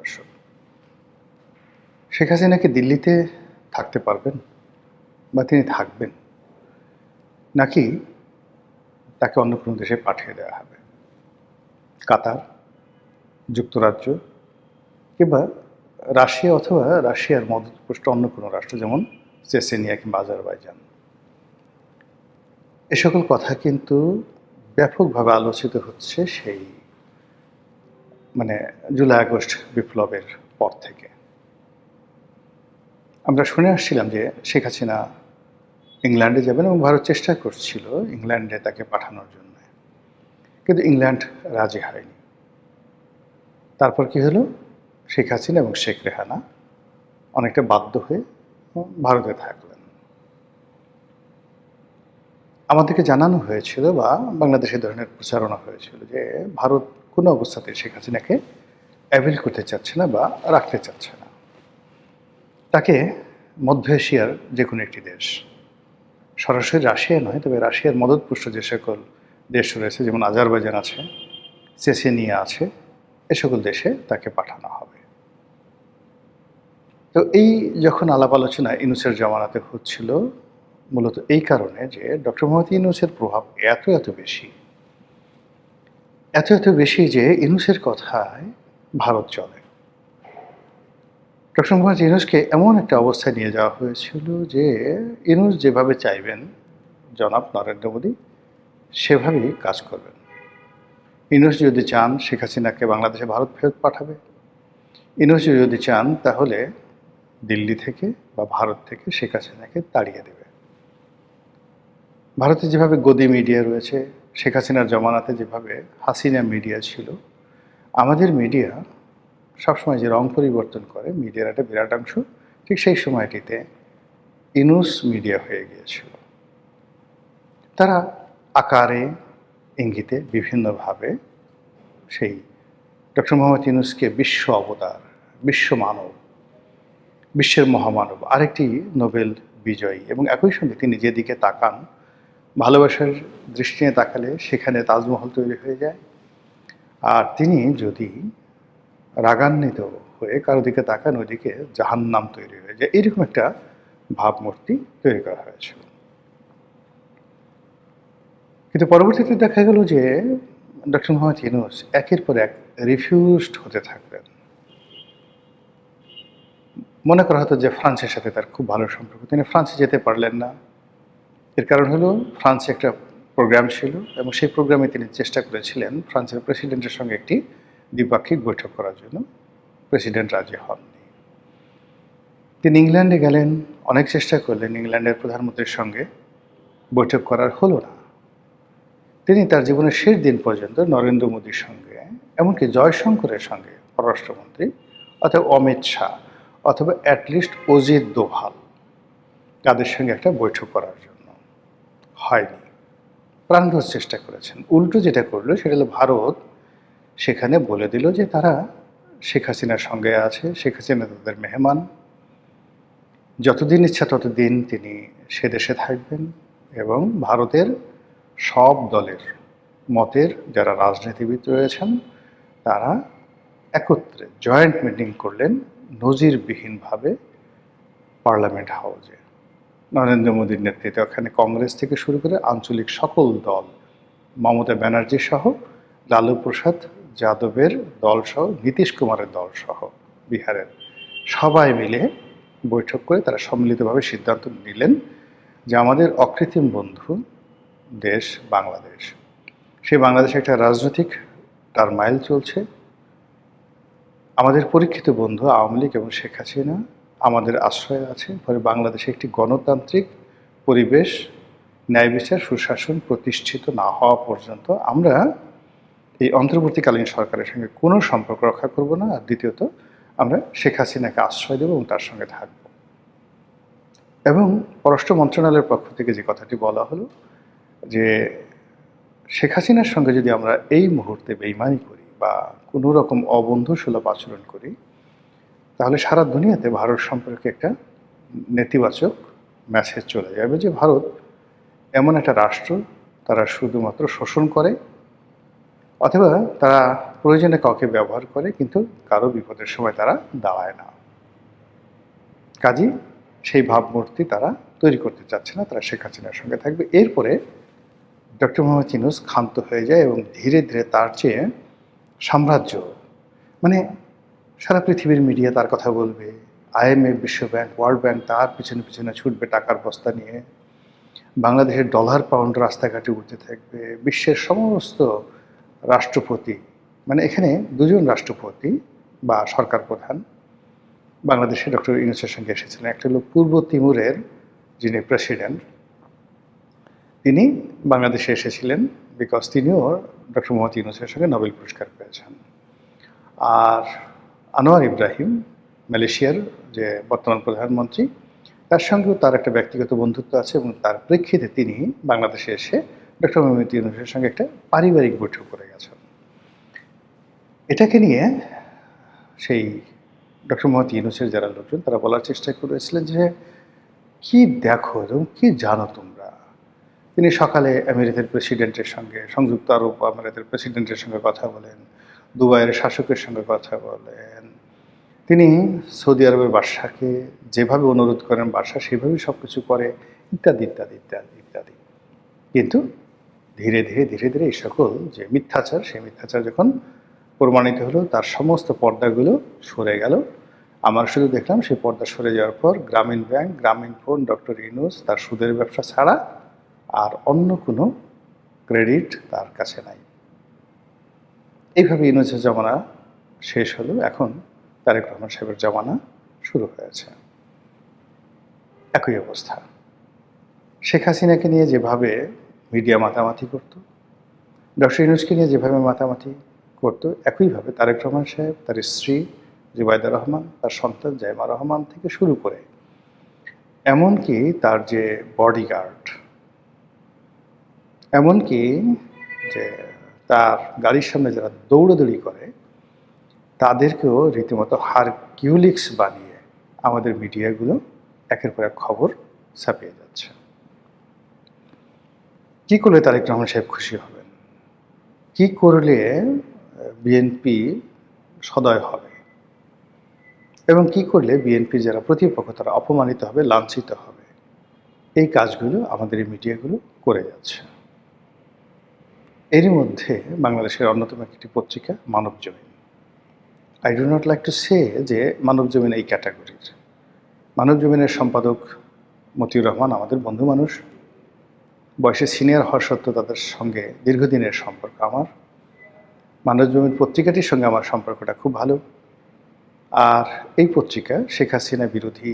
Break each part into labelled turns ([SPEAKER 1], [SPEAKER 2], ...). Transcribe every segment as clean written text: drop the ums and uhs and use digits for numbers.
[SPEAKER 1] দর্শক, শেখ হাসিনা কি দিল্লিতে থাকতে পারবেন বা তিনি থাকবেন, নাকি তাকে অন্য কোনো দেশে পাঠিয়ে দেওয়া হবে? কাতার, যুক্তরাজ্য কিংবা রাশিয়া, অথবা রাশিয়ার মদতপুষ্ট অন্য কোনো রাষ্ট্র যেমন চেচেনিয়া কিংবা আজারবাইজান। এ সকল কথা কিন্তু ব্যাপকভাবে আলোচিত হচ্ছে সেই জুলাই আগস্ট বিপ্লবের পর থেকে। আমরা শুনে আসছিলাম যে শেখ হাসিনা ইংল্যান্ডে যাবেন এবং ভারত চেষ্টা করছিল ইংল্যান্ডে তাকে পাঠানোর জন্য, কিন্তু ইংল্যান্ড রাজি হয়নি। তারপর কি হলো, শেখ হাসিনা এবং শেখ রেহানা অনেকটা বাধ্য হয়ে ভারতে থাকলেন। আমাদেরকে জানানো হয়েছিল বা বাংলাদেশে ধরনের প্রচারণা হয়েছিল যে ভারত কোনো অবস্থাতে শেখ হাসিনাকে অ্যাভেল করতে চাচ্ছে না বা রাখতে চাচ্ছে না, তাকে মধ্য এশিয়ার যে কোনো একটি দেশ, সরাসরি রাশিয়া নয়, তবে রাশিয়ার মদতপুষ্ট যে সকল দেশ রয়েছে যেমন আজারবাইজান আছে, চেচেনিয়া আছে, এ সকল দেশে তাকে পাঠানো হবে। তো এই যখন আলাপ আলোচনা ইউনূসের জমানাতে হচ্ছিল, মূলত এই কারণে যে ডক্টর মোহাম্মদ ইউনূসের প্রভাব এত বেশি, এত বেশি যে ইউনূসের কথায় ভারত চলে। ডক্টর মোহাম্মদ ইউনূসকে এমন একটা অবস্থায় নিয়ে যাওয়া হয়েছিল যে ইউনূস যেভাবে চাইবেন জনাব নরেন্দ্র মোদী সেভাবেই কাজ করবেন। ইউনূস যদি চান শেখ হাসিনাকে বাংলাদেশে ভারত ফেরত পাঠাবে, ইউনূস যদি চান তাহলে দিল্লি থেকে বা ভারত থেকে শেখ হাসিনাকে তাড়িয়ে দেবে। ভারতে যেভাবে গদি মিডিয়া রয়েছে, শেখ হাসিনার জমানাতে যেভাবে হাসিনা মিডিয়া ছিল, আমাদের মিডিয়া সবসময় যে রং পরিবর্তন করে মিডিয়ার একটা বিরাট অংশ ঠিক সেই সময়টিতে ইউনূস মিডিয়া হয়ে গিয়েছিল। তারা আকারে ইঙ্গিতে বিভিন্নভাবে সেই ডক্টর মোহাম্মদ ইউনূসকে বিশ্ব অবতার, বিশ্ব মানব, বিশ্বের মহামানব, আরেকটি নোবেল বিজয়ী, এবং একই সঙ্গে তিনি যেদিকে তাকান, ভালোবাসার দৃষ্টি নিয়ে তাকালে সেখানে তাজমহল তৈরি হয়ে যায়, আর তিনি যদি রাগান্বিত হয়ে কারো দিকে তাকান ওইদিকে জাহান্নাম তৈরি হয়ে যায়। এরকম একটা ভাবমূর্তি তৈরি করা হয়েছিল। কিন্তু পরবর্তীতে দেখা গেল যে ডক্টর মোহাম্মদ ইউনূস একের পর এক রিফিউজড হতে থাকলেন। মনে করা হতো যে ফ্রান্সের সাথে তার খুব ভালো সম্পর্ক, তিনি ফ্রান্সে যেতে পারলেন না। এর কারণ হলো ফ্রান্সে একটা প্রোগ্রাম ছিল এবং সেই প্রোগ্রামে তিনি চেষ্টা করেছিলেন ফ্রান্সের প্রেসিডেন্টের সঙ্গে একটি দ্বিপাক্ষিক বৈঠক করার জন্য। প্রেসিডেন্ট রাজি হননি। তিনি ইংল্যান্ডে গেলেন, অনেক চেষ্টা করলেন, ইংল্যান্ডের প্রধানমন্ত্রীর সঙ্গে বৈঠক করার হলো না। তিনি তার জীবনের শেষ দিন পর্যন্ত নরেন্দ্র মোদীর সঙ্গে, এমনকি জয়শঙ্করের সঙ্গে পররাষ্ট্রমন্ত্রী, অথবা অমিত শাহ, অথবা অ্যাটলিস্ট অজিত দোভাল, তাদের সঙ্গে একটা বৈঠক করার জন্য হয়নি। প্রাণভর চেষ্টা করেছেন। উল্টো যেটা করলো সেটা হলো ভারত সেখানে বলে দিল যে তারা শেখ হাসিনার সঙ্গে আছে, শেখ হাসিনা তাদের মেহমান, যতদিন ইচ্ছা ততদিন তিনি সে দেশে থাকবেন, এবং ভারতের সব দলের মতের যারা রাজনীতিবিদ রয়েছেন তারা একত্রে জয়েন্ট মিটিং করলেন নজিরবিহীনভাবে পার্লামেন্ট হাউসে। নরেন্দ্র মোদীর নেতৃত্বে ওখানে কংগ্রেস থেকে শুরু করে আঞ্চলিক সকল দল, মমতা ব্যানার্জি সহ, লালু প্রসাদ যাদবের দলসহ, নীতিশ কুমারের দলসহ বিহারের সবাই মিলে বৈঠক করে তারা সম্মিলিতভাবে সিদ্ধান্ত নিলেন যে আমাদের অকৃত্রিম বন্ধু দেশ বাংলাদেশ, সেই বাংলাদেশে একটা রাজনৈতিক টারমাইল চলছে। আমাদের পরীক্ষিত বন্ধু আওয়ামী লীগ এবং শেখ হাসিনা আমাদের আশ্রয় আছে, ফলে বাংলাদেশে একটি গণতান্ত্রিক পরিবেশ, ন্যায় বিচার, সুশাসন প্রতিষ্ঠিত না হওয়া পর্যন্ত আমরা এই অন্তর্বর্তীকালীন সরকারের সঙ্গে কোনো সম্পর্ক রক্ষা করব না। আর দ্বিতীয়ত, আমরা শেখ হাসিনাকে আশ্রয় দেব এবং তার সঙ্গে থাকব। এবং পররাষ্ট্র মন্ত্রণালয়ের পক্ষ থেকে যে কথাটি বলা হলো যে শেখ হাসিনার সঙ্গে যদি আমরা এই মুহূর্তে বেইমানি করি বা কোনো রকম অবন্ধুসুলভ আচরণ করি, তাহলে সারা দুনিয়াতে ভারত সম্পর্কে একটা নেতিবাচক মেসেজ চলে যাবে যে ভারত এমন একটা রাষ্ট্র, তারা শুধুমাত্র শোষণ করে, অথবা তারা প্রয়োজনে কাউকে ব্যবহার করে, কিন্তু কারো বিপদের সময় তারা দাঁড়ায় না। কাজেই সেই ভাবমূর্তি তারা তৈরি করতে চাচ্ছে না, তারা শেখ হাসিনার সঙ্গে থাকবে। এরপরে ডক্টর মোহাম্মদ ইউনূস ক্ষান্ত হয়ে যায় এবং ধীরে ধীরে তার চেয়ে সাম্রাজ্য, মানে সারা পৃথিবীর মিডিয়া তার কথা বলবে, IMF, বিশ্বব্যাংক, ওয়ার্ল্ড ব্যাংক তার পিছনে পিছনে ছুটবে টাকার বস্তা নিয়ে, বাংলাদেশের ডলার পাউন্ড রাস্তাঘাটে উঠতে থাকবে, বিশ্বের সমস্ত রাষ্ট্রপতি, মানে এখানে দুজন রাষ্ট্রপতি বা সরকার প্রধান বাংলাদেশে ডক্টর ইউনূসের সঙ্গে এসেছিলেন। একটা হলো পূর্ব তিমুরের যিনি প্রেসিডেন্ট, তিনি বাংলাদেশে এসেছিলেন বিকজ তিনিও ডক্টর মোহাম্মদ ইউনূসের সঙ্গে নোবেল পুরস্কার পেয়েছেন। আর আনোয়ার ইব্রাহিম, মালয়েশিয়ার যে বর্তমান প্রধানমন্ত্রী, তার সঙ্গেও তার একটা ব্যক্তিগত বন্ধুত্ব আছে এবং তার প্রেক্ষিতে তিনি বাংলাদেশে এসে ডক্টর মোহাম্মদ ইউনূসের সঙ্গে একটা পারিবারিক বৈঠক করে গেছেন। এটাকে নিয়ে সেই ডক্টর মোহাম্মদ ইউনূসের যারা লোকজন তারা বলার চেষ্টা করেছিলেন যে কি দেখো এবং কি জানো তোমরা। তিনি সকালে আমেরিকার প্রেসিডেন্টের সঙ্গে, সংযুক্ত আরব আমিরাতের প্রেসিডেন্টের সঙ্গে কথা বলেন, দুবাইয়ের শাসকের সঙ্গে কথা বলেন, তিনি সৌদি আরবের বাদশাকে যেভাবে অনুরোধ করেন বাদশা সেভাবেই সব কিছু করে, ইত্যাদি ইত্যাদি ইত্যাদি ইত্যাদি। কিন্তু ধীরে ধীরে ধীরে ধীরে এই সকল যে মিথ্যাচার, সেই মিথ্যাচার যখন প্রমাণিত হলো, তার সমস্ত পর্দাগুলো সরে গেল। আমার শুধু দেখলাম সেই পর্দা সরে যাওয়ার পর গ্রামীণ ব্যাংক, গ্রামীণ ফোন, ডক্টর ইউনূস তার সুদের ব্যবসা ছাড়া আর অন্য কোনো ক্রেডিট তার কাছে নাই। এইভাবে ইউনূসের জমানা শেষ হলো, এখন তারেক রহমান সাহেবের জমানা শুরু হয়েছে। একই অবস্থা। শেখ হাসিনাকে নিয়ে যেভাবে মিডিয়া মাতামাতি করত, ডক্টর ইউনূসকে নিয়ে যেভাবে মাতামাতি করত, একইভাবে তারেক রহমান সাহেব, তার স্ত্রী জুবাইদা রহমান, তার সন্তান জাইমা রহমান থেকে শুরু করে এমনকি তার যে বডিগার্ড, এমনকি যে তার গাড়ির সামনে যারা দৌড়াদৌড়ি করে, তাদেরকেও রীতিমতো হারকিউলিক্স বানিয়ে আমাদের মিডিয়াগুলো একের পর এক খবর ছাপিয়ে যাচ্ছে। কি করলে তারেক রহমান সাহেব খুশি হবেন? কি করলে বিএনপি সদয় হবে? এবং কি করলে বিএনপি যারা প্রতিপক্ষ তারা অপমানিত হবে, লাঞ্ছিত হবে? এই কাজগুলো আমাদের এই মিডিয়াগুলো করে যাচ্ছে। এরই মধ্যে বাংলাদেশের অন্যতম একটি পত্রিকা Manabzamin, I do not like to say যে মানবজমিন এই ক্যাটাগরির। মানবজমিনের সম্পাদক মতিউর রহমান আমাদের বন্ধু মানুষ, বয়সে সিনিয়র হওয়া সত্ত্বেও তাদের সঙ্গে দীর্ঘদিনের সম্পর্ক আমার। মানবজমিন পত্রিকাটির সঙ্গে আমার সম্পর্কটা খুব ভালো। আর এই পত্রিকা শেখ হাসিনা বিরোধী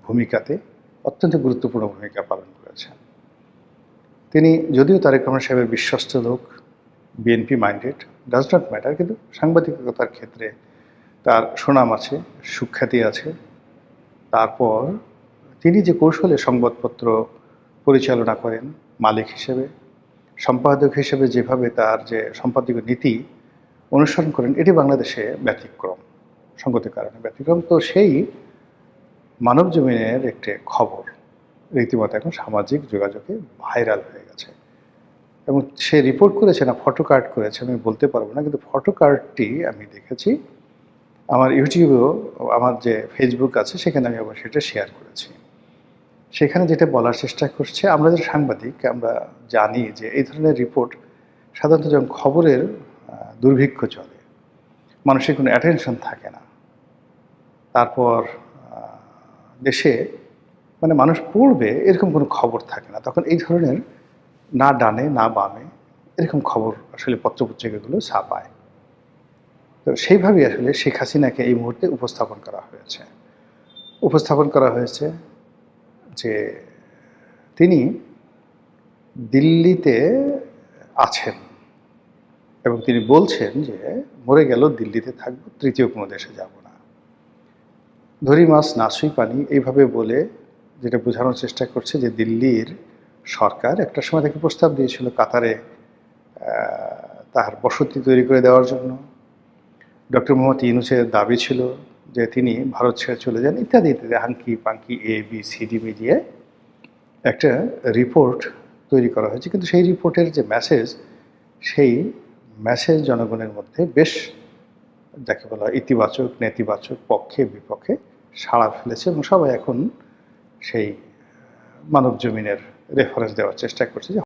[SPEAKER 1] ভূমিকাতে অত্যন্ত গুরুত্বপূর্ণ ভূমিকা পালন করেছেন। তিনি যদিও তারেক রহমান সাহেবের বিশ্বস্ত লোক, BNP minded, does not matter, কিন্তু সাংবাদিকতার ক্ষেত্রে তার সুনাম আছে, সুখ্যাতি আছে। তারপর তিনি যে কৌশলে সংবাদপত্র পরিচালনা করেন মালিক হিসেবে, সম্পাদক হিসেবে যেভাবে তার যে সম্পাদকীয় নীতি অনুসরণ করেন, এটি বাংলাদেশে ব্যতিক্রম, সঙ্গতির কারণে ব্যতিক্রম। তো সেই মানবজমিনের একটি খবর রীতিমতো এখন সামাজিক যোগাযোগে ভাইরাল হয়ে গেছে এবং সে রিপোর্ট করেছে না ফটো কার্ড করেছে আমি বলতে পারবো না, কিন্তু ফটো কার্ডটি আমি দেখেছি আমার ইউটিউবেও, আমার যে ফেসবুক আছে সেখানে আমি আবার সেটা শেয়ার করেছি। সেখানে যেটা বলার চেষ্টা করছে, আমরা যে সাংবাদিক আমরা জানি যে এই ধরনের রিপোর্ট সাধারণত যখন খবরের দুর্ভিক্ষ চলে, মানুষের কোনো অ্যাটেনশন থাকে না, তারপর দেশে মানে মানুষ পড়বে এরকম কোনো খবর থাকে না, তখন এই ধরনের না ডানে না বামে এরকম খবর আসলে পত্রপত্রিকাগুলো ছাপায়। তো সেইভাবেই আসলে শেখ হাসিনাকে এই মুহূর্তে উপস্থাপন করা হয়েছে যে তিনি দিল্লিতে আছেন এবং তিনি বলছেন যে মরে গেল দিল্লিতে থাকবো, তৃতীয় কোনো দেশে যাব না, ধরি মাছ নাসুই পানি, এইভাবে বলে যেটা বোঝানোর চেষ্টা করছে যে দিল্লির সরকার একটা সময় তাকে প্রস্তাব দিয়েছিল কাতারে তার বসতি তৈরি করে দেওয়ার জন্য। ডক্টর মোহাম্মদ ইউনূসের দাবি ছিল যে তিনি ভারত ছেড়ে চলে যান, ইত্যাদি ইত্যাদি, হাঙ্কি পাঙ্কি ABCD মিলিয়ে একটা রিপোর্ট তৈরি করা হয়েছে। কিন্তু সেই রিপোর্টের যে মেসেজ, সেই মেসেজ জনগণের মধ্যে বেশ যাকে বলা হয় ইতিবাচক নেতিবাচক পক্ষে বিপক্ষে সাড়া ফেলেছে এবং সবাই এখন সেই মানব জমিনের রেফারেন্স দেওয়ার চেষ্টা করছে যে